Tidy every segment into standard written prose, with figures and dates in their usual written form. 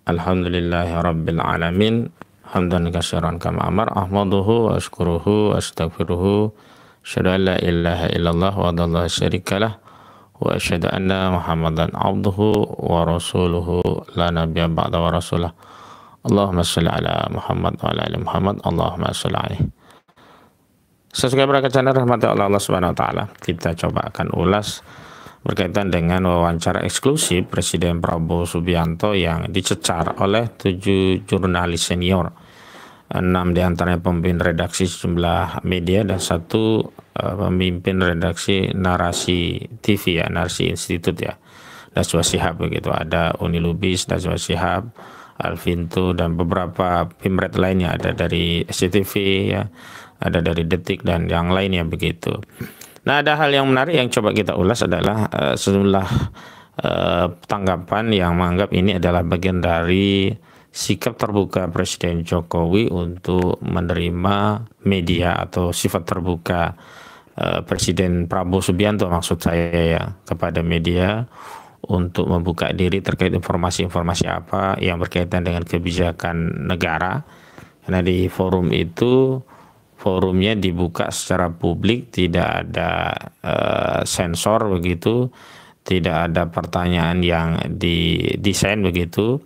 Alhamdulillahi Rabbil Alamin. Hamdan katsiran kama amar. Ahmaduhu wa ashkuruhu wa astaghfiruhu. Asyhadu an la ilaha illallah wa la syarika lah. Wa asyhadu anna Muhammadan abduhu wa rasuluhu la nabiyya ba'da wa rasulah. Allahumma shalli ala Muhammad wa ala ali Muhammad. Allahumma shalli alaihi. Sesuai berkat channel rahmat Allah Subhanahu wa taala. Kita coba akan ulas berkaitan dengan wawancara eksklusif Presiden Prabowo Subianto yang dicecar oleh 7 jurnalis senior, 6 diantaranya pemimpin redaksi sejumlah media dan 1 pemimpin redaksi Narasi TV ya, Narasi Institute ya, Najwa Shihab begitu. Ada Uni Lubis, Najwa Shihab, Alvinto dan beberapa pimret lainnya, ada dari SCTV ya, ada dari Detik dan yang lainnya begitu. Nah, ada hal yang menarik yang coba kita ulas adalah sejumlah tanggapan yang menganggap ini adalah bagian dari sikap terbuka Presiden Jokowi untuk menerima media atau sifat terbuka Presiden Prabowo Subianto maksud saya ya, kepada media untuk membuka diri terkait informasi-informasi apa yang berkaitan dengan kebijakan negara. Karena di forum itu, forumnya dibuka secara publik, tidak ada sensor begitu, tidak ada pertanyaan yang didesain begitu,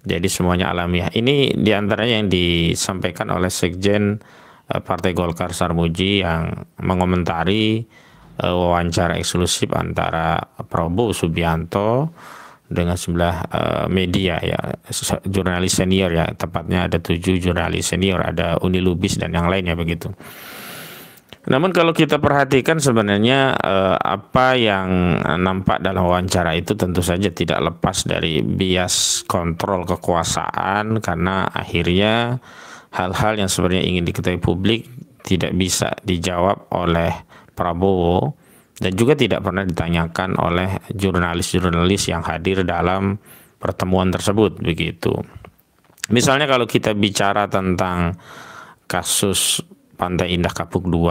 jadi semuanya alamiah. Ini diantaranya yang disampaikan oleh Sekjen Partai Golkar Sarmuji yang mengomentari wawancara eksklusif antara Prabowo Subianto dengan sebelah media ya, jurnalis senior ya, tepatnya ada 7 jurnalis senior, ada Uni Lubis dan yang lainnya begitu. Namun kalau kita perhatikan sebenarnya apa yang nampak dalam wawancara itu tentu saja tidak lepas dari bias kontrol kekuasaan, karena akhirnya hal-hal yang sebenarnya ingin diketahui publik tidak bisa dijawab oleh Prabowo dan juga tidak pernah ditanyakan oleh jurnalis-jurnalis yang hadir dalam pertemuan tersebut begitu. Misalnya kalau kita bicara tentang kasus Pantai Indah Kapuk II,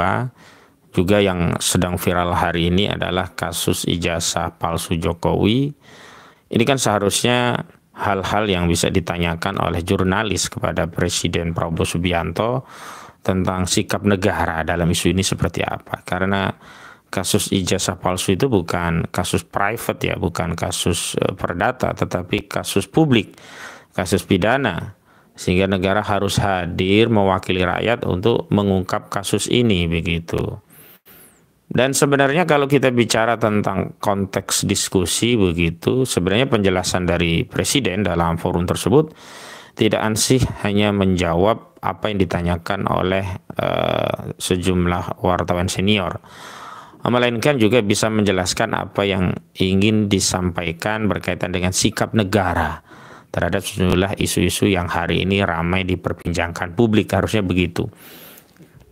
juga yang sedang viral hari ini adalah kasus ijazah palsu Jokowi. Ini kan seharusnya hal-hal yang bisa ditanyakan oleh jurnalis kepada Presiden Prabowo Subianto tentang sikap negara dalam isu ini seperti apa. Karena kasus ijazah palsu itu bukan kasus private ya, bukan kasus perdata, tetapi kasus publik, kasus pidana. Sehingga negara harus hadir mewakili rakyat untuk mengungkap kasus ini begitu. Dan sebenarnya kalau kita bicara tentang konteks diskusi begitu, sebenarnya penjelasan dari Presiden dalam forum tersebut tidak ansih hanya menjawab apa yang ditanyakan oleh sejumlah wartawan senior, melainkan juga bisa menjelaskan apa yang ingin disampaikan berkaitan dengan sikap negara terhadap sejumlah isu-isu yang hari ini ramai diperbincangkan publik. Harusnya begitu.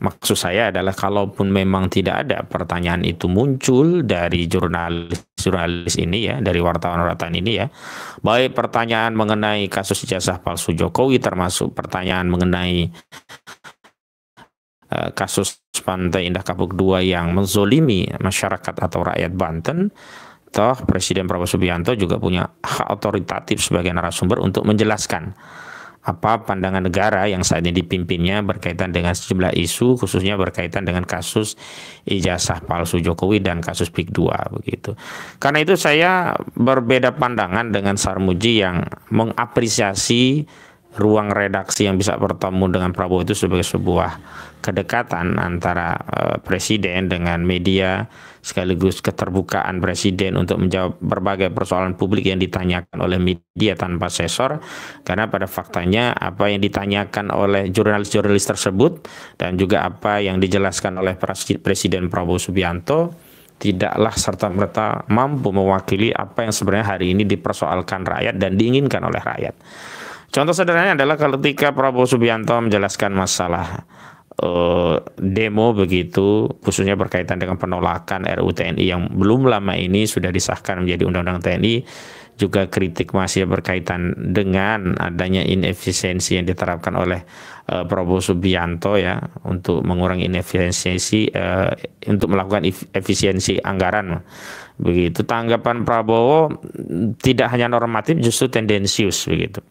Maksud saya adalah kalaupun memang tidak ada pertanyaan itu muncul dari jurnalis ini ya, dari wartawan-wartawan ini ya, baik pertanyaan mengenai kasus ijazah palsu Jokowi, termasuk pertanyaan mengenai kasus Pantai Indah Kapuk II yang menzolimi masyarakat atau rakyat Banten, toh Presiden Prabowo Subianto juga punya hak otoritatif sebagai narasumber untuk menjelaskan apa pandangan negara yang saat ini dipimpinnya berkaitan dengan sejumlah isu, khususnya berkaitan dengan kasus ijazah palsu Jokowi dan kasus PIK II begitu. Karena itu saya berbeda pandangan dengan Sarmuji yang mengapresiasi ruang redaksi yang bisa bertemu dengan Prabowo itu sebagai sebuah kedekatan antara Presiden dengan media, sekaligus keterbukaan Presiden untuk menjawab berbagai persoalan publik yang ditanyakan oleh media tanpa sensor. Karena pada faktanya apa yang ditanyakan oleh jurnalis-jurnalis tersebut dan juga apa yang dijelaskan oleh Presiden Prabowo Subianto tidaklah serta-merta mampu mewakili apa yang sebenarnya hari ini dipersoalkan rakyat dan diinginkan oleh rakyat. Contoh sederhananya adalah ketika Prabowo Subianto menjelaskan masalah demo begitu, khususnya berkaitan dengan penolakan RUU TNI yang belum lama ini sudah disahkan menjadi Undang-Undang TNI, juga kritik masih berkaitan dengan adanya inefisiensi yang diterapkan oleh Prabowo Subianto ya untuk mengurangi inefisiensi untuk melakukan efisiensi anggaran. Begitu tanggapan Prabowo tidak hanya normatif justru tendensius begitu.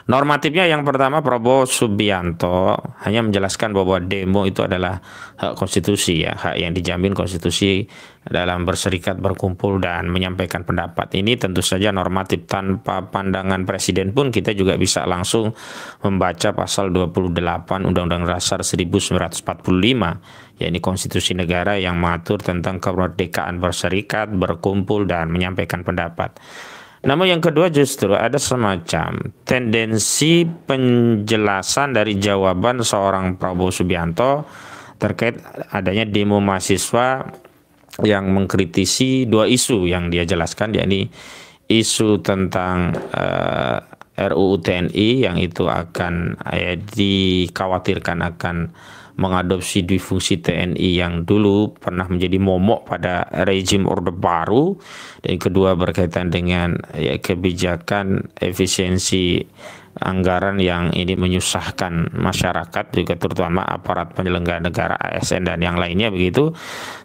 Normatifnya yang pertama Prabowo Subianto hanya menjelaskan bahwa demo itu adalah hak konstitusi ya, hak yang dijamin konstitusi dalam berserikat, berkumpul dan menyampaikan pendapat. Ini tentu saja normatif, tanpa pandangan presiden pun kita juga bisa langsung membaca pasal 28 Undang-Undang Dasar 1945 yakni konstitusi negara yang mengatur tentang kemerdekaan berserikat, berkumpul dan menyampaikan pendapat. Namun yang kedua justru ada semacam tendensi penjelasan dari jawaban seorang Prabowo Subianto terkait adanya demo mahasiswa yang mengkritisi dua isu yang dia jelaskan, yakni isu tentang RUU TNI yang itu akan dikhawatirkan akan mengadopsi difungsi TNI yang dulu pernah menjadi momok pada rezim Orde Baru, dan kedua berkaitan dengan kebijakan efisiensi anggaran yang ini menyusahkan masyarakat juga terutama aparat penyelenggara negara ASN dan yang lainnya begitu.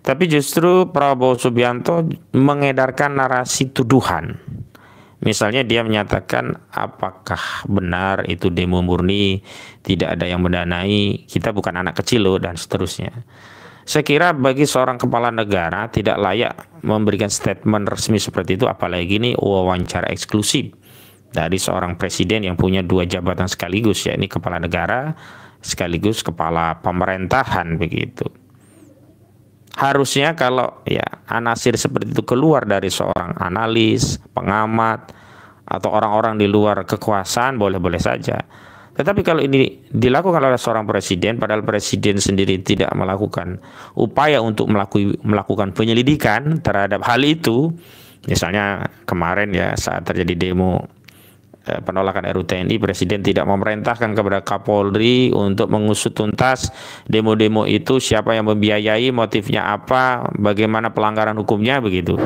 Tapi justru Prabowo Subianto mengedarkan narasi tuduhan. Misalnya dia menyatakan apakah benar itu demo murni, tidak ada yang mendanai, kita bukan anak kecil loh, dan seterusnya. Saya kira bagi seorang kepala negara tidak layak memberikan statement resmi seperti itu, apalagi ini wawancara eksklusif dari seorang presiden yang punya dua jabatan sekaligus, yakni kepala negara sekaligus kepala pemerintahan begitu. Harusnya kalau ya anasir seperti itu keluar dari seorang analis, pengamat, atau orang-orang di luar kekuasaan boleh-boleh saja. Tetapi kalau ini dilakukan oleh seorang presiden, padahal presiden sendiri tidak melakukan upaya untuk melakukan penyelidikan terhadap hal itu, misalnya kemarin ya saat terjadi demo penolakan RUU TNI, presiden tidak memerintahkan kepada Kapolri untuk mengusut tuntas demo-demo itu, siapa yang membiayai, motifnya apa, bagaimana pelanggaran hukumnya begitu.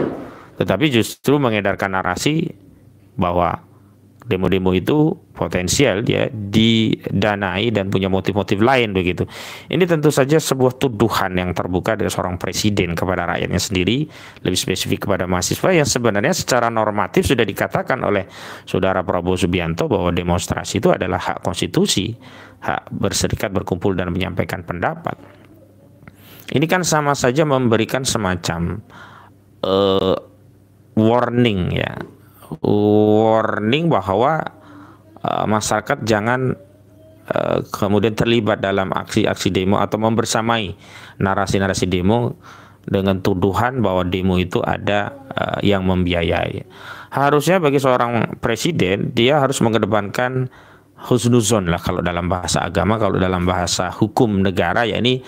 Tetapi justru mengedarkan narasi bahwa demo-demo itu potensial ya didanai dan punya motif-motif lain begitu. Ini tentu saja sebuah tuduhan yang terbuka dari seorang presiden kepada rakyatnya sendiri, lebih spesifik kepada mahasiswa, yang sebenarnya secara normatif sudah dikatakan oleh saudara Prabowo Subianto bahwa demonstrasi itu adalah hak konstitusi, hak berserikat, berkumpul dan menyampaikan pendapat. Ini kan sama saja memberikan semacam warning ya, warning bahwa masyarakat jangan kemudian terlibat dalam aksi-aksi demo atau membersamai narasi-narasi demo dengan tuduhan bahwa demo itu ada yang membiayai. Harusnya bagi seorang presiden dia harus mengedepankan husnuzon lah kalau dalam bahasa agama, kalau dalam bahasa hukum negara ya ini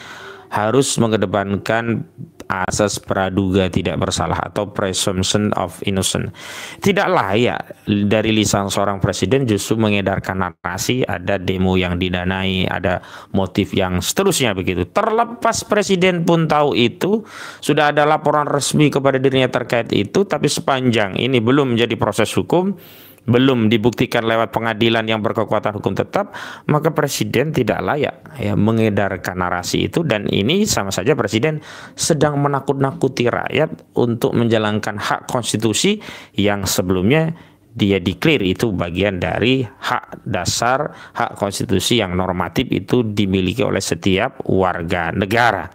harus mengedepankan asas praduga tidak bersalah atau presumption of innocence. Tidak layak dari lisan seorang presiden justru mengedarkan narasi ada demo yang didanai, ada motif yang seterusnya begitu. Terlepas presiden pun tahu itu, sudah ada laporan resmi kepada dirinya terkait itu, tapi sepanjang ini belum menjadi proses hukum, belum dibuktikan lewat pengadilan yang berkekuatan hukum tetap, maka presiden tidak layak ya mengedarkan narasi itu, dan ini sama saja presiden sedang menakut-nakuti rakyat untuk menjalankan hak konstitusi yang sebelumnya dia declare itu bagian dari hak dasar, hak konstitusi yang normatif itu dimiliki oleh setiap warga negara.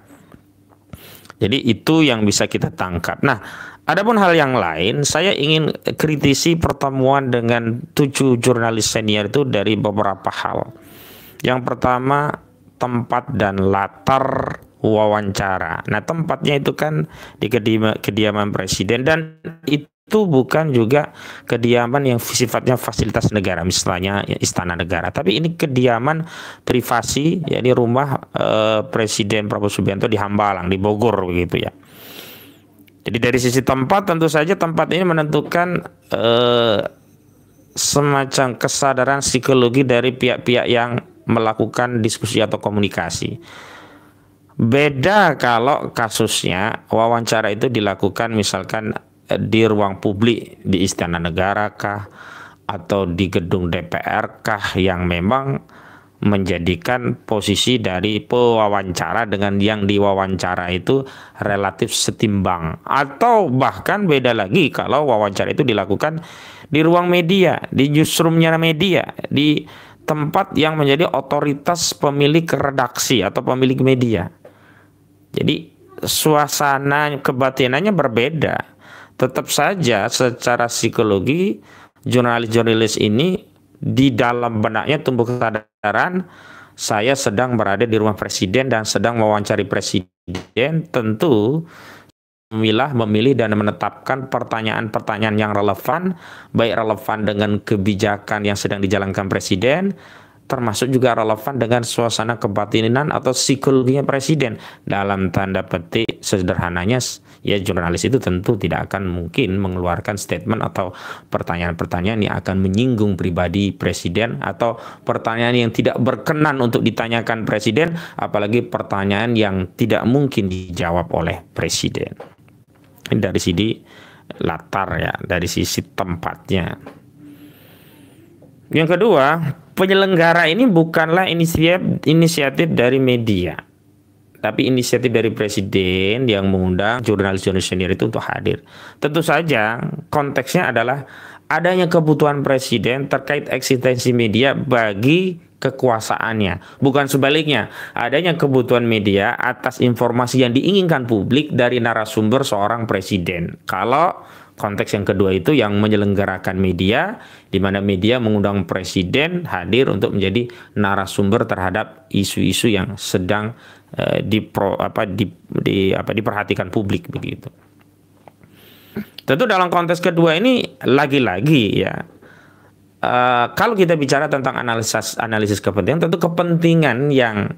Jadi itu yang bisa kita tangkap. Nah, adapun hal yang lain, saya ingin kritisi pertemuan dengan 7 jurnalis senior itu dari beberapa hal. Yang pertama, tempat dan latar wawancara. Nah, tempatnya itu kan di kediaman presiden, dan itu bukan juga kediaman yang sifatnya fasilitas negara, misalnya istana negara, tapi ini kediaman privasi, yakni rumah Presiden Prabowo Subianto di Hambalang, di Bogor begitu ya. Jadi dari sisi tempat, tentu saja tempat ini menentukan semacam kesadaran psikologi dari pihak-pihak yang melakukan diskusi atau komunikasi. Beda kalau kasusnya wawancara itu dilakukan misalkan di ruang publik, di Istana Negara kah, atau di gedung DPR kah, yang memang menjadikan posisi dari pewawancara dengan yang diwawancara itu relatif setimbang, atau bahkan beda lagi kalau wawancara itu dilakukan di ruang media, di newsroomnya media, di tempat yang menjadi otoritas pemilik redaksi atau pemilik media. Jadi suasana kebatinannya berbeda. Tetap saja secara psikologi jurnalis-jurnalis ini di dalam benaknya tumbuh kesadaran, saya sedang berada di rumah presiden dan sedang mewawancari presiden, tentu memilih dan menetapkan pertanyaan-pertanyaan yang relevan, baik relevan dengan kebijakan yang sedang dijalankan presiden, termasuk juga relevan dengan suasana kebatinan atau psikologinya presiden. Dalam tanda petik sederhananya, ya jurnalis itu tentu tidak akan mungkin mengeluarkan statement atau pertanyaan-pertanyaan yang akan menyinggung pribadi presiden, atau pertanyaan yang tidak berkenan untuk ditanyakan presiden, apalagi pertanyaan yang tidak mungkin dijawab oleh presiden. Ini dari sisi latar ya, dari sisi tempatnya. Yang kedua, penyelenggara ini bukanlah inisiatif dari media, tapi inisiatif dari presiden yang mengundang jurnalis-jurnalis senior itu untuk hadir. Tentu saja konteksnya adalah adanya kebutuhan presiden terkait eksistensi media bagi kekuasaannya. Bukan sebaliknya, adanya kebutuhan media atas informasi yang diinginkan publik dari narasumber seorang presiden. Kalau konteks yang kedua itu yang menyelenggarakan media, di mana media mengundang presiden hadir untuk menjadi narasumber terhadap isu-isu yang sedang diperhatikan publik begitu. Tentu dalam konteks kedua ini lagi-lagi ya, kalau kita bicara tentang analisis kepentingan, tentu kepentingan yang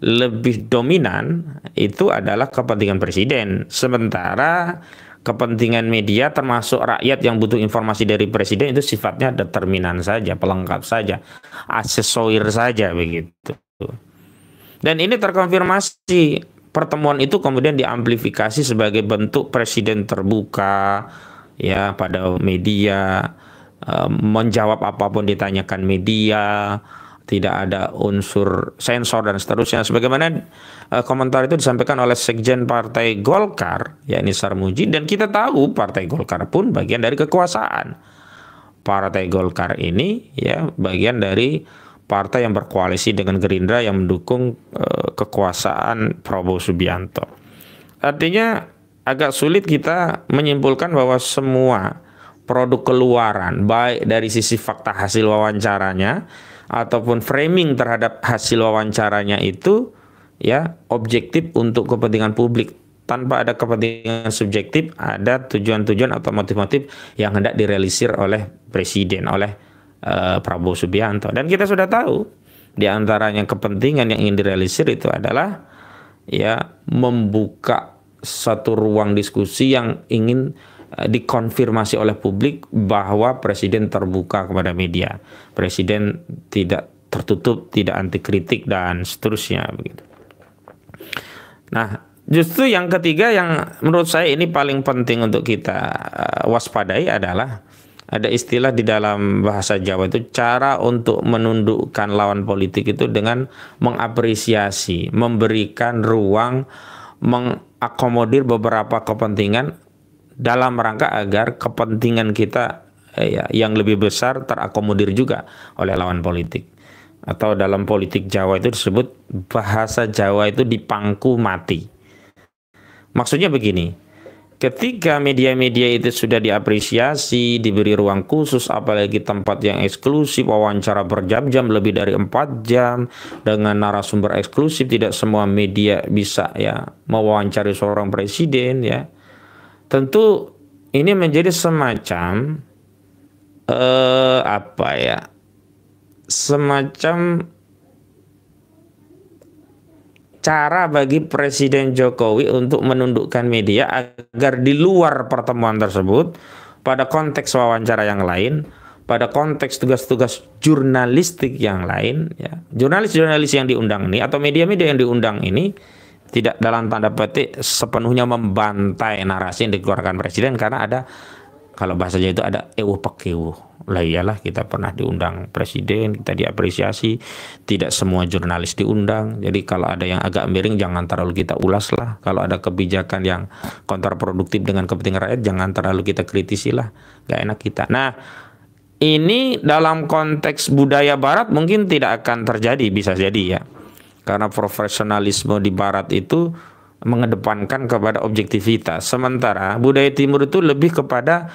lebih dominan itu adalah kepentingan presiden. Sementara kepentingan media termasuk rakyat yang butuh informasi dari presiden itu sifatnya determinan saja, pelengkap saja, aksesorir saja begitu. Dan ini terkonfirmasi, pertemuan itu kemudian diamplifikasi sebagai bentuk presiden terbuka ya pada media, menjawab apapun ditanyakan media, tidak ada unsur sensor dan seterusnya. Sebagaimana komentar itu disampaikan oleh Sekjen Partai Golkar, yakni Sarmuji, dan kita tahu Partai Golkar pun bagian dari kekuasaan. Partai Golkar ini ya bagian dari partai yang berkoalisi dengan Gerindra yang mendukung kekuasaan Prabowo Subianto. Artinya agak sulit kita menyimpulkan bahwa semua produk keluaran, baik dari sisi fakta hasil wawancaranya ataupun framing terhadap hasil wawancaranya itu ya objektif untuk kepentingan publik. Tanpa ada kepentingan subjektif, ada tujuan-tujuan atau motif-motif yang hendak direalisir oleh presiden, oleh Prabowo Subianto. Dan kita sudah tahu di antaranya kepentingan yang ingin direalisir itu adalah ya membuka satu ruang diskusi yang ingin dikonfirmasi oleh publik bahwa presiden terbuka kepada media, presiden tidak tertutup, tidak anti kritik dan seterusnya begitu. Nah, justru yang ketiga yang menurut saya ini paling penting untuk kita waspadai adalah ada istilah di dalam bahasa Jawa itu cara untuk menundukkan lawan politik itu dengan mengapresiasi, memberikan ruang, mengakomodir beberapa kepentingan dalam rangka agar kepentingan kita yang lebih besar terakomodir juga oleh lawan politik. Atau dalam politik Jawa itu disebut bahasa Jawa itu dipangku mati. Maksudnya begini, ketika media-media itu sudah diapresiasi, diberi ruang khusus, apalagi tempat yang eksklusif, wawancara berjam-jam, lebih dari 4 jam, dengan narasumber eksklusif, tidak semua media bisa ya mewawancari seorang presiden ya. Tentu ini menjadi semacam semacam cara bagi Presiden Jokowi untuk menundukkan media agar di luar pertemuan tersebut, pada konteks wawancara yang lain, pada konteks tugas-tugas jurnalistik yang lain, ya, jurnalis-jurnalis yang diundang ini atau media-media yang diundang ini tidak dalam tanda petik sepenuhnya membantai narasi yang dikeluarkan presiden, karena ada, kalau bahasanya itu ada ewuh pakewuh. Lah iyalah, kita pernah diundang presiden, kita diapresiasi, tidak semua jurnalis diundang. Jadi kalau ada yang agak miring jangan terlalu kita ulas lah. Kalau ada kebijakan yang kontraproduktif dengan kepentingan rakyat jangan terlalu kita kritisi lah. Gak enak kita. Nah, ini dalam konteks budaya barat mungkin tidak akan terjadi, bisa jadi ya. Karena profesionalisme di barat itu mengedepankan kepada objektivitas. Sementara budaya timur itu lebih kepada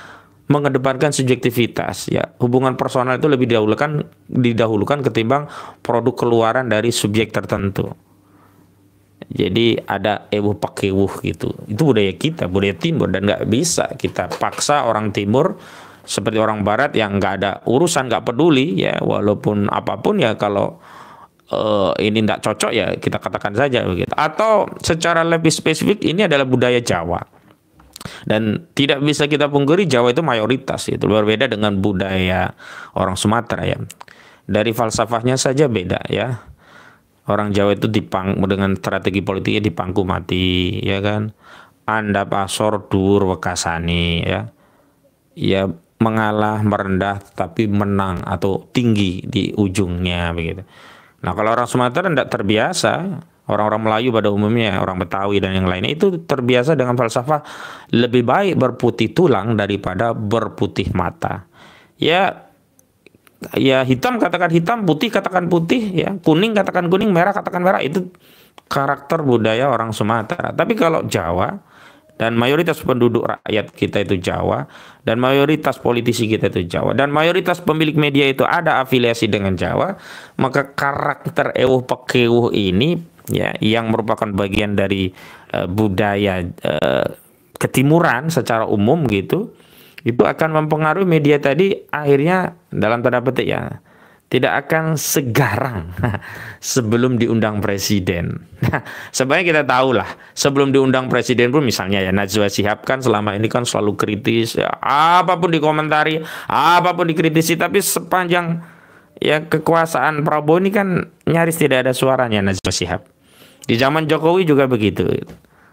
mengedepankan subjektivitas ya. Hubungan personal itu lebih didahulukan ketimbang produk keluaran dari subjek tertentu. Jadi ada ewuh pakewuh gitu. Itu budaya kita, budaya timur, dan nggak bisa kita paksa orang timur seperti orang barat yang nggak ada urusan, nggak peduli ya, walaupun apapun ya, kalau ini nggak cocok ya kita katakan saja begitu. Atau secara lebih spesifik ini adalah budaya Jawa. Dan tidak bisa kita pungkiri Jawa itu mayoritas, itu berbeda dengan budaya orang Sumatera ya. Dari falsafahnya saja beda ya. Orang Jawa itu dengan strategi politiknya dipangku mati ya kan. Andap asor dur wekasani ya. Ya mengalah merendah tapi menang atau tinggi di ujungnya begitu. Nah, kalau orang Sumatera tidak terbiasa, orang-orang Melayu pada umumnya, orang Betawi dan yang lainnya itu terbiasa dengan falsafah lebih baik berputih tulang daripada berputih mata. Ya hitam katakan hitam, putih katakan putih, ya kuning katakan kuning, merah katakan merah. Itu karakter budaya orang Sumatera. Tapi kalau Jawa, dan mayoritas penduduk rakyat kita itu Jawa, dan mayoritas politisi kita itu Jawa, dan mayoritas pemilik media itu ada afiliasi dengan Jawa, maka karakter ewuh pakewuh ini ya, yang merupakan bagian dari budaya ketimuran secara umum gitu, itu akan mempengaruhi media tadi akhirnya dalam tanda petik ya tidak akan segarang sebelum diundang presiden. Nah, sebenarnya kita tahu lah, sebelum diundang presiden pun misalnya ya Najwa Shihab kan selama ini kan selalu kritis, ya, apapun dikomentari, apapun dikritisi, tapi sepanjang ya kekuasaan Prabowo ini kan nyaris tidak ada suaranya Najwa Shihab. Di zaman Jokowi juga begitu.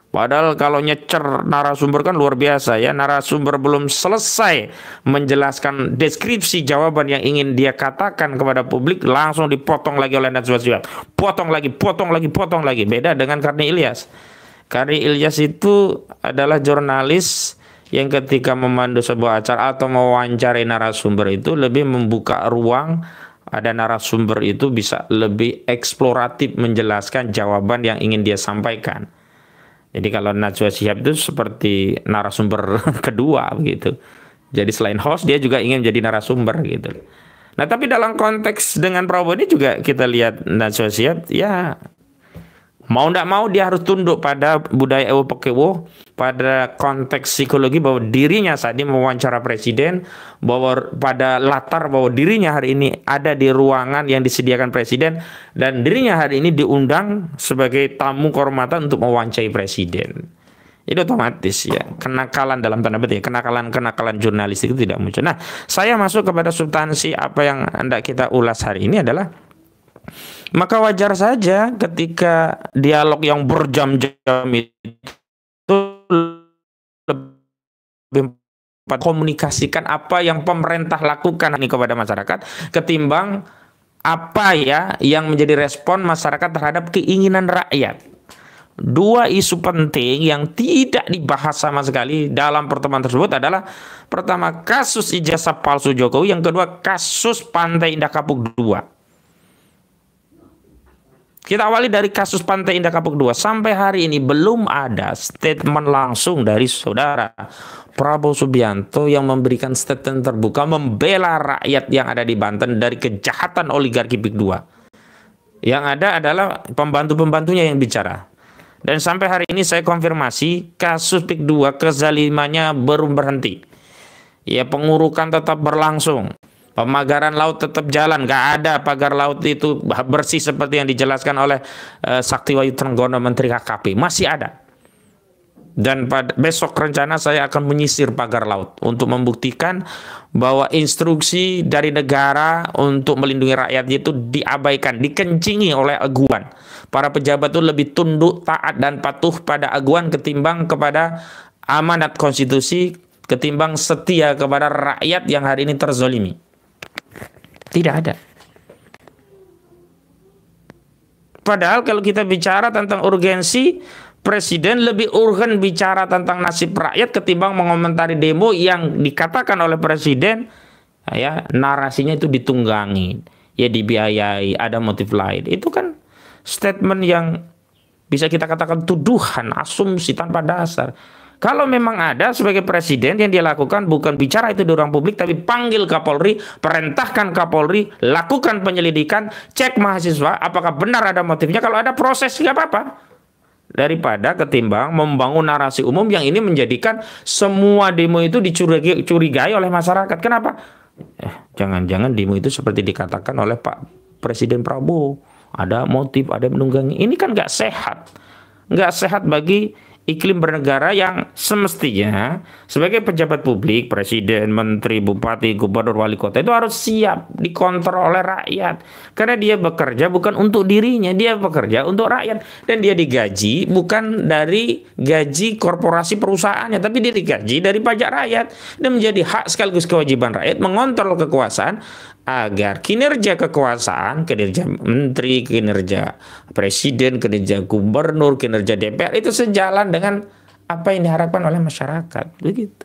Padahal kalau nyecer narasumber kan luar biasa ya, narasumber belum selesai menjelaskan deskripsi jawaban yang ingin dia katakan kepada publik langsung dipotong lagi oleh Najwa Shihab. Potong lagi, potong lagi, potong lagi. Beda dengan Karni Ilyas. Karni Ilyas itu adalah jurnalis yang ketika memandu sebuah acara atau mewawancarai narasumber itu lebih membuka ruang, ada narasumber itu bisa lebih eksploratif menjelaskan jawaban yang ingin dia sampaikan. Jadi kalau Najwa Shihab itu seperti narasumber kedua begitu. Jadi selain host dia juga ingin jadi narasumber gitu. Nah, tapi dalam konteks dengan Prabowo ini juga kita lihat Najwa Shihab ya mau tidak mau dia harus tunduk pada budaya ewuh pakewuh, pada konteks psikologi bahwa dirinya saat ini mewawancara presiden, bahwa pada latar bahwa dirinya hari ini ada di ruangan yang disediakan presiden, dan dirinya hari ini diundang sebagai tamu kehormatan untuk mewawancarai presiden. Itu otomatis ya kenakalan dalam tanda petik, kenakalan jurnalistik itu tidak muncul. Nah, saya masuk kepada substansi apa yang hendak kita ulas hari ini adalah, maka wajar saja ketika dialog yang berjam-jam itu lebih komunikasikan apa yang pemerintah lakukan ini kepada masyarakat ketimbang apa ya yang menjadi respon masyarakat terhadap keinginan rakyat. Dua isu penting yang tidak dibahas sama sekali dalam pertemuan tersebut adalah, pertama kasus ijazah palsu Jokowi, yang kedua kasus Pantai Indah Kapuk II. Kita awali dari kasus Pantai Indah Kapuk II. Sampai hari ini belum ada statement langsung dari saudara Prabowo Subianto yang memberikan statement terbuka membela rakyat yang ada di Banten dari kejahatan oligarki PIK II. Yang ada adalah pembantu-pembantunya yang bicara. Dan sampai hari ini saya konfirmasi kasus PIK II kezalimannya belum berhenti. Ya, pengurukan tetap berlangsung. Pemagaran laut tetap jalan, nggak ada pagar laut itu bersih seperti yang dijelaskan oleh Saktiwayu Trenggono, Menteri KKP, masih ada. Dan besok rencana saya akan menyisir pagar laut untuk membuktikan bahwa instruksi dari negara untuk melindungi rakyatnya itu diabaikan, dikencingi oleh aguan. Para pejabat itu lebih tunduk, taat, dan patuh pada aguan ketimbang kepada amanat konstitusi, ketimbang setia kepada rakyat yang hari ini terzolimi. Tidak ada. Padahal kalau kita bicara tentang urgensi, Presiden lebih urgen bicara tentang nasib rakyat ketimbang mengomentari demo yang dikatakan oleh Presiden, ya narasinya itu ditunggangi, ya dibiayai, ada motif lain. Itu kan statement yang bisa kita katakan tuduhan, asumsi tanpa dasar. Kalau memang ada sebagai Presiden yang dia lakukan bukan bicara itu di ruang publik, tapi panggil Kapolri, perintahkan Kapolri, lakukan penyelidikan, cek mahasiswa, apakah benar ada motifnya. Kalau ada proses, nggak apa-apa. Daripada ketimbang membangun narasi umum yang ini menjadikan semua demo itu dicurigai oleh masyarakat. Kenapa? Jangan-jangan demo itu seperti dikatakan oleh Pak Presiden Prabowo. Ada motif, ada menunggangi. Ini kan nggak sehat. Nggak sehat bagi iklim bernegara yang semestinya sebagai pejabat publik, presiden, menteri, bupati, gubernur, wali kota itu harus siap dikontrol oleh rakyat. Karena dia bekerja bukan untuk dirinya, dia bekerja untuk rakyat. Dan dia digaji bukan dari gaji korporasi perusahaannya, tapi dia digaji dari pajak rakyat. Dan menjadi hak sekaligus kewajiban rakyat mengontrol kekuasaan agar kinerja kekuasaan, kinerja menteri, kinerja presiden, kinerja gubernur, kinerja DPR itu sejalan dengan apa yang diharapkan oleh masyarakat, begitu.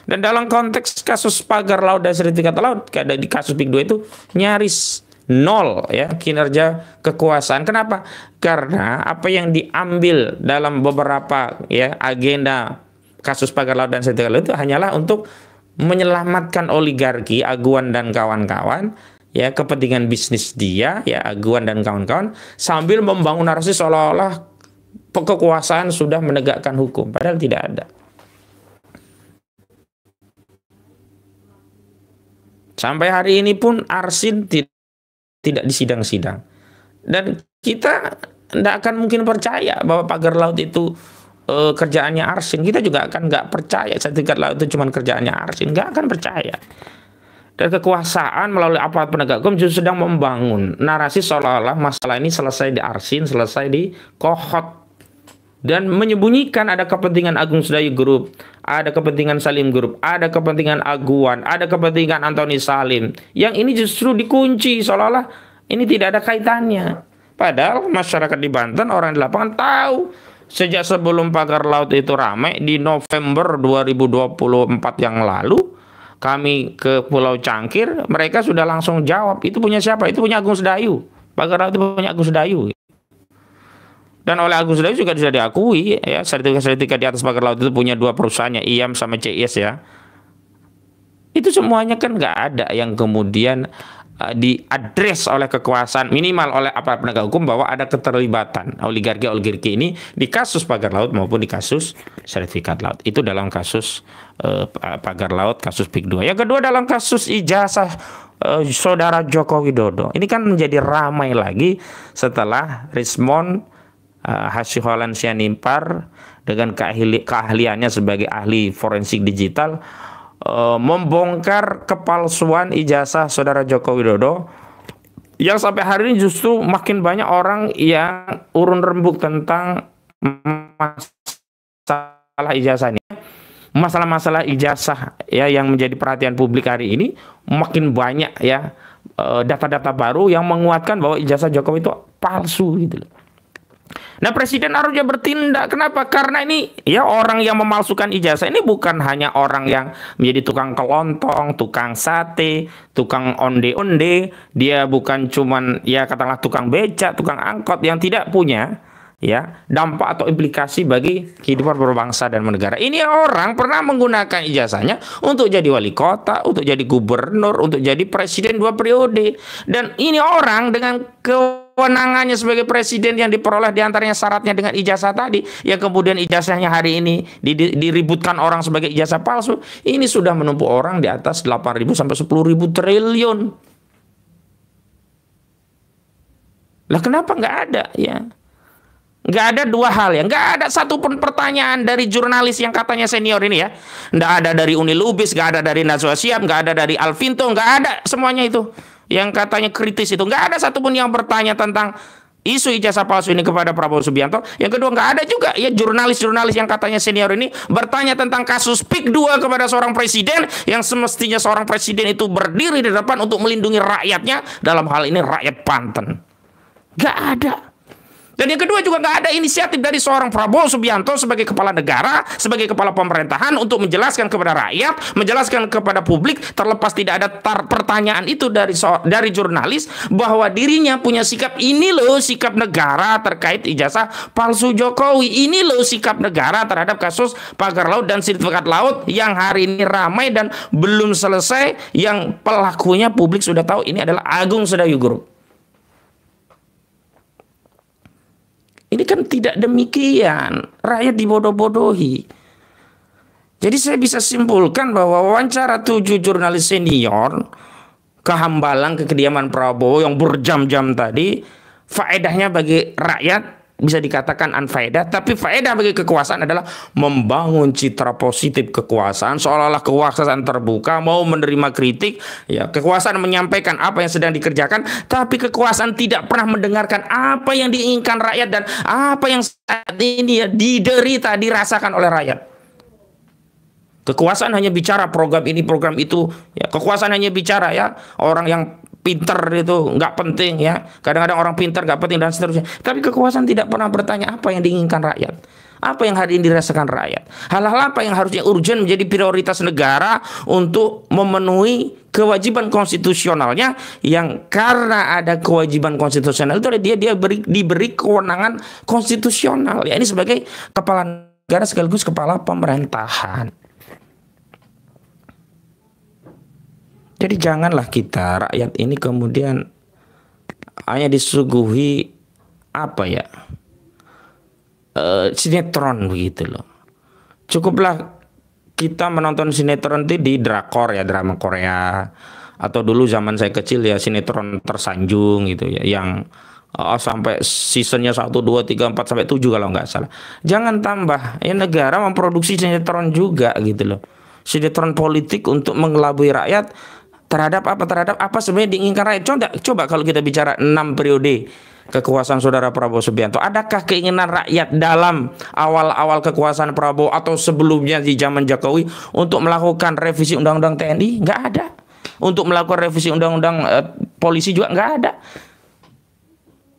Dan dalam konteks kasus pagar laut dan sertifikat laut, di kasus PIK 2 itu nyaris nol ya kinerja kekuasaan. Kenapa? Karena apa yang diambil dalam beberapa ya agenda kasus pagar laut dan sertifikat laut itu hanyalah untuk menyelamatkan oligarki, aguan dan kawan-kawan, ya kepentingan bisnis dia, ya aguan dan kawan-kawan, sambil membangun narasi seolah-olah kekuasaan sudah menegakkan hukum, padahal tidak ada. Sampai hari ini pun Arsin tidak disidang-sidang, dan kita tidak akan mungkin percaya bahwa pagar laut itu kerjaannya Arsin. Kita juga akan nggak percaya sertifikat laut itu cuma kerjaannya Arsin, nggak akan percaya. Dan kekuasaan melalui aparat penegak hukum justru sedang membangun narasi seolah-olah masalah ini selesai di Arsin, selesai di Kohot, dan menyembunyikan ada kepentingan Agung Sedayu Group, ada kepentingan Salim Group, ada kepentingan Aguan, ada kepentingan Antoni Salim, yang ini justru dikunci seolah-olah ini tidak ada kaitannya. Padahal masyarakat di Banten, orang di lapangan tahu. Sejak sebelum pagar laut itu ramai di November 2024 yang lalu, kami ke Pulau Cangkir, mereka sudah langsung jawab, itu punya siapa? Itu punya Agung Sedayu. Pagar laut itu punya Agung Sedayu. Dan oleh Agung Sedayu juga sudah diakui, ya sertifikat di atas pagar laut itu punya dua perusahaannya, IAM sama CIS ya. Itu semuanya kan nggak ada yang kemudian diadres oleh kekuasaan, minimal oleh aparat penegak hukum, bahwa ada keterlibatan oligarki ini di kasus pagar laut maupun di kasus sertifikat laut. Itu dalam kasus pagar laut, kasus PIK 2. Yang kedua dalam kasus ijazah saudara Joko Widodo. Ini kan menjadi ramai lagi setelah Rismond Hasyiholan Sianimpar dengan keahliannya sebagai ahli forensik digital membongkar kepalsuan ijazah saudara Joko Widodo, yang sampai hari ini justru makin banyak orang yang urun rembuk tentang masalah ijazah ini. Masalah-masalah ijazah ya yang menjadi perhatian publik hari ini makin banyak ya, data-data baru yang menguatkan bahwa ijazah Jokowi itu palsu gitu loh. Nah, Presiden harusnya bertindak. Kenapa? Karena ini ya orang yang memalsukan ijazah ini bukan hanya orang yang menjadi tukang kelontong, tukang sate, tukang onde-onde. Dia bukan cuman ya katakanlah tukang becak, tukang angkot yang tidak punya ya dampak atau implikasi bagi kehidupan berbangsa dan bernegara. Ini orang pernah menggunakan ijazahnya untuk jadi wali kota, untuk jadi gubernur, untuk jadi presiden 2 periode. Dan ini orang dengan kewenangannya sebagai presiden yang diperoleh diantaranya syaratnya dengan ijazah tadi, yang kemudian ijazahnya hari ini diributkan orang sebagai ijazah palsu, ini sudah menumpuk orang di atas 8.000 sampai 10.000 triliun. Lah kenapa nggak ada ya? Nggak ada dua hal ya, nggak ada satupun pertanyaan dari jurnalis yang katanya senior ini ya, nggak ada dari Uni Lubis, nggak ada dari Najwa Shihab, nggak ada dari Alvinto, nggak ada semuanya itu yang katanya kritis itu, nggak ada satupun yang bertanya tentang isu ijazah palsu ini kepada Prabowo Subianto. Yang kedua, nggak ada juga ya jurnalis-jurnalis yang katanya senior ini bertanya tentang kasus PIK 2 kepada seorang presiden yang semestinya seorang presiden itu berdiri di depan untuk melindungi rakyatnya, dalam hal ini rakyat Banten. Nggak ada. Dan yang kedua juga nggak ada inisiatif dari seorang Prabowo Subianto sebagai kepala negara, sebagai kepala pemerintahan untuk menjelaskan kepada rakyat, menjelaskan kepada publik, terlepas tidak ada pertanyaan itu dari jurnalis bahwa dirinya punya sikap ini loh, sikap negara terkait ijazah palsu Jokowi, ini loh sikap negara terhadap kasus pagar laut dan sertifikat laut yang hari ini ramai dan belum selesai, yang pelakunya publik sudah tahu ini adalah Agung Sedayu Group. Ini kan tidak demikian, rakyat dibodoh-bodohi. Jadi saya bisa simpulkan bahwa wawancara 7 jurnalis senior ke Hambalang, ke kediaman Prabowo yang berjam-jam tadi, faedahnya bagi rakyat bisa dikatakan unfaedah, tapi faedah bagi kekuasaan adalah membangun citra positif kekuasaan, seolah-olah kekuasaan terbuka, mau menerima kritik, ya kekuasaan menyampaikan apa yang sedang dikerjakan, tapi kekuasaan tidak pernah mendengarkan apa yang diinginkan rakyat dan apa yang saat ini ya diderita, dirasakan oleh rakyat. Kekuasaan hanya bicara program ini, program itu, ya kekuasaan hanya bicara ya orang yang pinter itu nggak penting ya, kadang-kadang orang pinter nggak penting dan seterusnya. Tapi kekuasaan tidak pernah bertanya apa yang diinginkan rakyat, apa yang hari ini dirasakan rakyat, hal-hal apa yang harusnya urgent menjadi prioritas negara untuk memenuhi kewajiban konstitusionalnya, yang karena ada kewajiban konstitusional itu dia diberi kewenangan konstitusional ya, ini sebagai kepala negara sekaligus kepala pemerintahan. Jadi janganlah kita rakyat ini kemudian hanya disuguhi apa ya, sinetron begitu loh. Cukuplah kita menonton sinetron itu di drakor ya, drama Korea, atau dulu zaman saya kecil ya sinetron Tersanjung gitu ya, yang sampai seasonnya 1, 2, 3, 4 sampai 7 kalau nggak salah. Jangan tambah ya, negara memproduksi sinetron juga gitu loh, sinetron politik untuk mengelabui rakyat terhadap apa sebenarnya diinginkan rakyat. Coba kalau kita bicara 6 periode kekuasaan saudara Prabowo Subianto, adakah keinginan rakyat dalam awal-awal kekuasaan Prabowo atau sebelumnya di zaman Jokowi untuk melakukan revisi undang-undang TNI? Nggak ada. Untuk melakukan revisi undang-undang polisi juga nggak ada.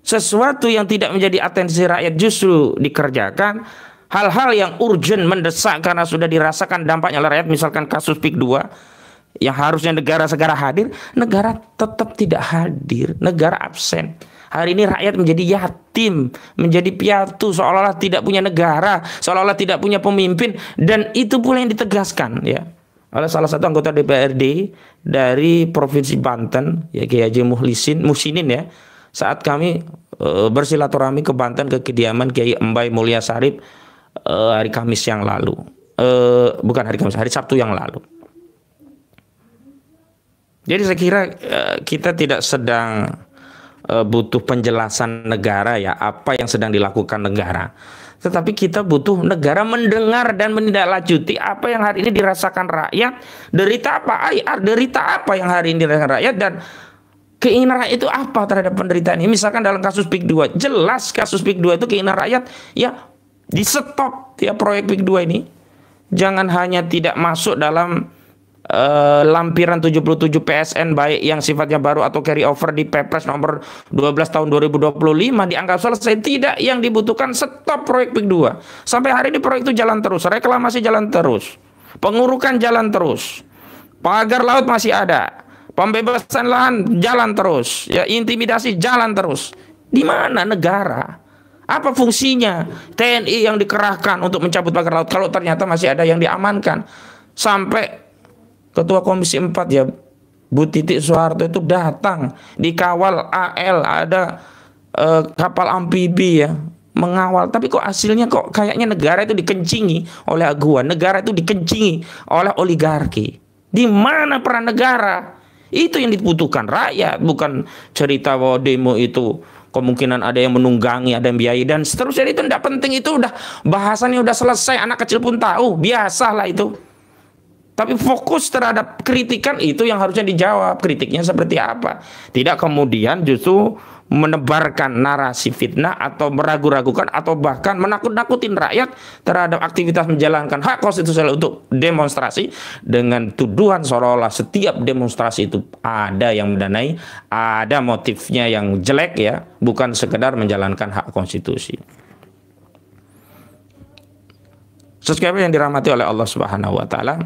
Sesuatu yang tidak menjadi atensi rakyat justru dikerjakan. Hal-hal yang urgent, mendesak karena sudah dirasakan dampaknya oleh rakyat, misalkan kasus PIK 2 yang harusnya negara segera hadir, negara tetap tidak hadir, negara absen. Hari ini rakyat menjadi yatim, menjadi piatu, seolah-olah tidak punya negara, seolah-olah tidak punya pemimpin, dan itu pula yang ditegaskan ya oleh salah satu anggota DPRD dari Provinsi Banten, ya Kiai Haji Muhsinin ya, saat kami bersilaturahmi ke Banten ke kediaman Kiai Embai Mulya Sarip hari Kamis yang lalu, bukan hari Kamis, hari Sabtu yang lalu. Jadi saya kira kita tidak sedang butuh penjelasan negara ya, apa yang sedang dilakukan negara. Tetapi kita butuh negara mendengar dan menindaklanjuti apa yang hari ini dirasakan rakyat, derita apa yang hari ini dirasakan rakyat, dan keinginan rakyat itu apa terhadap penderitaan ini. Misalkan dalam kasus PIK 2, jelas kasus PIK 2 itu keinginan rakyat ya di stop ya, proyek PIK 2 ini. Jangan hanya tidak masuk dalam lampiran 77 PSN baik yang sifatnya baru atau carry over di Perpres nomor 12 tahun 2025 dianggap selesai. Tidak, yang dibutuhkan stop proyek PIK 2. Sampai hari ini proyek itu jalan terus, reklamasi jalan terus, pengurukan jalan terus, pagar laut masih ada, pembebasan lahan jalan terus, ya intimidasi jalan terus. Di mana negara? Apa fungsinya TNI yang dikerahkan untuk mencabut pagar laut kalau ternyata masih ada yang diamankan? Sampai Ketua Komisi 4 ya Bu Titik Soeharto itu datang, dikawal AL, ada kapal amfibi ya mengawal, tapi kok hasilnya kok kayaknya negara itu dikencingi oleh aguan, negara itu dikencingi oleh oligarki. Di mana peran negara? Itu yang dibutuhkan rakyat, bukan cerita bahwa demo itu kemungkinan ada yang menunggangi, ada yang biayai dan seterusnya. Itu tidak penting, itu udah bahasannya udah selesai, anak kecil pun tahu, biasalah itu. Tapi fokus terhadap kritikan itu yang harusnya dijawab, kritiknya seperti apa. Tidak kemudian justru menebarkan narasi fitnah atau meragu-ragukan atau bahkan menakut-nakutin rakyat terhadap aktivitas menjalankan hak konstitusional untuk demonstrasi dengan tuduhan seolah-olah setiap demonstrasi itu ada yang mendanai, ada motifnya yang jelek ya, bukan sekedar menjalankan hak konstitusi. Sesuatu yang dirahmati oleh Allah Subhanahu wa taala,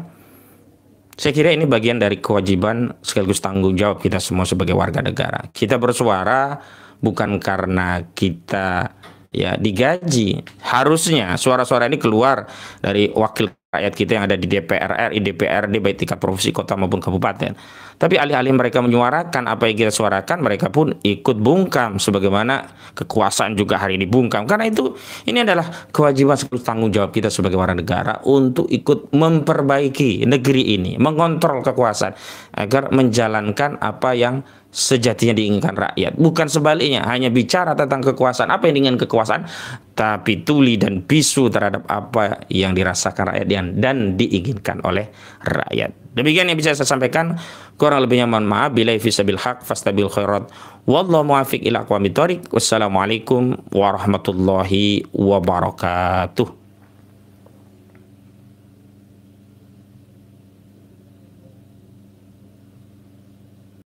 saya kira ini bagian dari kewajiban sekaligus tanggung jawab kita semua sebagai warga negara. Kita bersuara bukan karena kita ya digaji. Harusnya suara-suara ini keluar dari wakil rakyat kita yang ada di DPR RI, DPRD, baik tingkat provinsi, kota maupun kabupaten. Tapi alih-alih mereka menyuarakan apa yang kita suarakan, mereka pun ikut bungkam sebagaimana kekuasaan juga hari ini bungkam. Karena itu ini adalah kewajiban sekaligus tanggung jawab kita sebagai warga negara untuk ikut memperbaiki negeri ini, mengontrol kekuasaan agar menjalankan apa yang sejatinya diinginkan rakyat. Bukan sebaliknya, hanya bicara tentang kekuasaan, apa yang diinginkan kekuasaan, tapi tuli dan bisu terhadap apa yang dirasakan rakyat dan diinginkan oleh rakyat. Demikian yang bisa saya sampaikan. Kurang lebihnya mohon maaf. Billahi fisabil haq fastabil khairat. Wallahu muwaffiq ila aqwamit thoriq. Wassalamualaikum warahmatullahi wabarakatuh.